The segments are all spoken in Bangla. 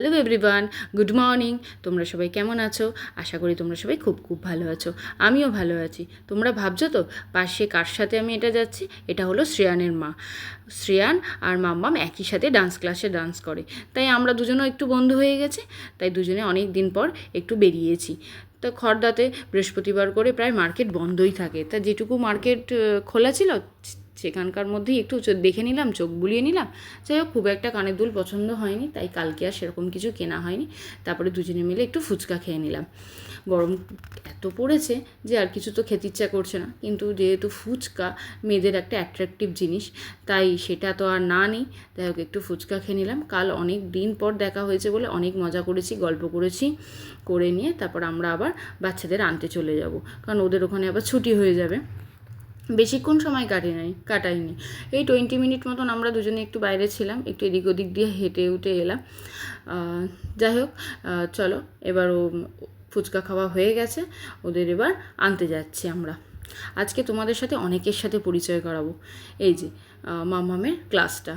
Hello everyone, good morning. তোমরা সবাই কেমন আছো? আশা করি তোমরা সবাই খুব খুব ভালো আছো। আমিও ভালো আছি। তোমরা ভাবছো তো পাশে কার সাথে আমি এটা যাচ্ছি? এটা হলো শ্রেয়ানের মা। শ্রেয়ান আর মাম্মাম একই সাথে ডান্স ক্লাসে ডান্স করে, তাই আমরা দুজনেও একটু বন্ধু হয়ে গেছে। তাই দুজনে অনেক দিন পর একটু বেরিয়েছি। তো খড়দাতে বৃহস্পতিবার করে প্রায় মার্কেট বন্ধই থাকে, তা যেটুকু মার্কেট খোলা ছিল সেখানকার মধ্যেই একটু দেখে নিলাম, চোখ বুলিয়ে নিলাম। যাই হোক, খুব একটা কানের দুল পছন্দ হয়নি, তাই কালকে আর সেরকম কিছু কেনা হয়নি। তারপরে দুজনে মিলে একটু ফুচকা খেয়ে নিলাম। গরম এত পড়েছে যে আর কিছু তো খেতে ইচ্ছা করছে না, কিন্তু যেহেতু ফুচকা মেয়েদের একটা অ্যাট্রাকটিভ জিনিস, তাই সেটা তো আর না নেই। যাই হোক, একটু ফুচকা খেয়ে নিলাম। কাল অনেক দিন পর দেখা হয়েছে বলে অনেক মজা করেছি, গল্প করেছি। করে নিয়ে তারপর আমরা আবার বাচ্চাদের আনতে চলে যাব, কারণ ওদের ওখানে আবার ছুটি হয়ে যাবে। বেশিক্ষণ সময় কাটাইনি, এই 20 মিনিট মতন আমরা দুজনে একটু বাইরে ছিলাম, একটু এদিক ওদিক দিয়ে হেঁটে উঠে এলাম। যাই হোক, চলো এবার ফুচকা খাওয়া হয়ে গেছে, ওদের এবার আনতে যাচ্ছি আমরা। আজকে তোমাদের সাথে অনেকের সাথে পরিচয় করাবো। এই যে মামামের ক্লাসটা,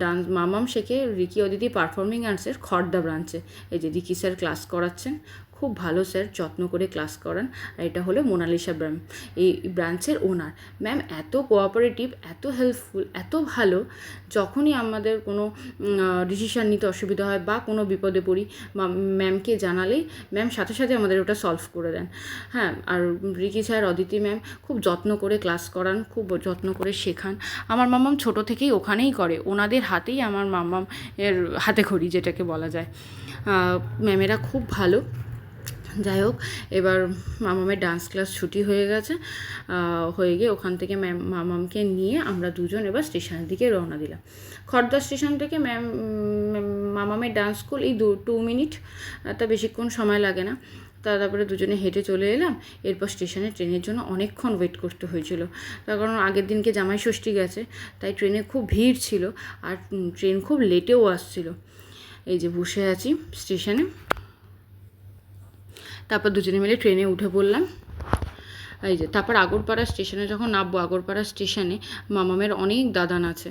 ডান্স মামাম শেখে রিকি অদিতি পারফর্মিং আর্টসের খড়দা ব্রাঞ্চে। এই যে রিকি স্যার ক্লাস করাচ্ছেন, খুব ভালো স্যার, যত্ন করে ক্লাস করান। আর এটা হলো মোনালিসা ম্যাম, এই ব্রাঞ্চের ওনার। ম্যাম এত কোঅপারেটিভ, এত হেল্পফুল, এত ভালো। যখনই আমাদের কোনো ডিসিশান নিতে অসুবিধা হয় বা কোনো বিপদে পড়ি, ম্যামকে জানালেই ম্যাম সাথে সাথে আমাদের ওটা সলভ করে দেন। হ্যাঁ, আর রিকি স্যার, অদিতি ম্যাম খুব যত্ন করে ক্লাস করান, খুব যত্ন করে শেখান। আমার মাম্মাম ছোটো থেকেই ওখানেই করে, ওনাদের হাতেই আমার মাম্মাম এর হাতে খড়ি যেটাকে বলা যায়। ম্যামেরা খুব ভালো। যাই হোক, এবার মামামের ডান্স ক্লাস ছুটি হয়ে গেছে, হয়ে গিয়ে ওখান থেকে মামামকে নিয়ে আমরা দুজন এবার স্টেশনের দিকে রওনা দিলাম। খড়দা স্টেশন থেকে মামামের ডান্স স্কুল এই 2 মিনিট, তা বেশিক্ষণ সময় লাগে না। তারপরে দুজনে হেঁটে চলে এলাম। এরপর স্টেশনে ট্রেনের জন্য অনেকক্ষণ ওয়েট করতে হয়েছিল, তার কারণ আগের দিনকে জামাই ষষ্ঠী গেছে, তাই ট্রেনে খুব ভিড় ছিল আর ট্রেন খুব লেটেও আসছিল। এই যে বসে আছি স্টেশনে, তারপর দুজনে মিলে ট্রেনে উঠে পড়লাম। এই যে তারপর আগরপাড়া স্টেশনে যখন নামবো, আগরপাড়া স্টেশনে মামামের অনেক দাদান আছে,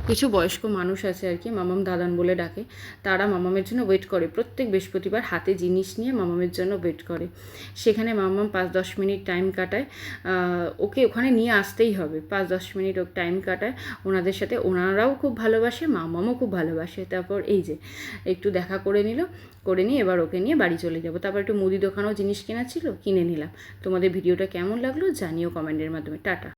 কিছু বয়স্ক মানুষ আছে আর কি, মামাম দাদান বলে ডাকে। তারা মামামের জন্য ওয়েট করে, প্রত্যেক বৃহস্পতিবার হাতে জিনিস নিয়ে মামামের জন্য ওয়েট করে। সেখানে মামাম 5-10 মিনিট টাইম কাটায়, ওকে ওখানে নিয়ে আসতেই হবে। 5-10 মিনিট ও টাইম কাটায় ওনাদের সাথে, ওনারাও খুব ভালোবাসে, মামামও খুব ভালোবাসে। তারপর এই যে একটু দেখা করে নিয়ে এবার ওকে নিয়ে বাড়ি চলে যাব। তারপর একটু মুদি দোকানেও জিনিস কেনা ছিল, কিনে নিলাম। তোমাদের ভিডিওটা কেমন লাগলো জানিও কমেন্টের মাধ্যমে। টাটা।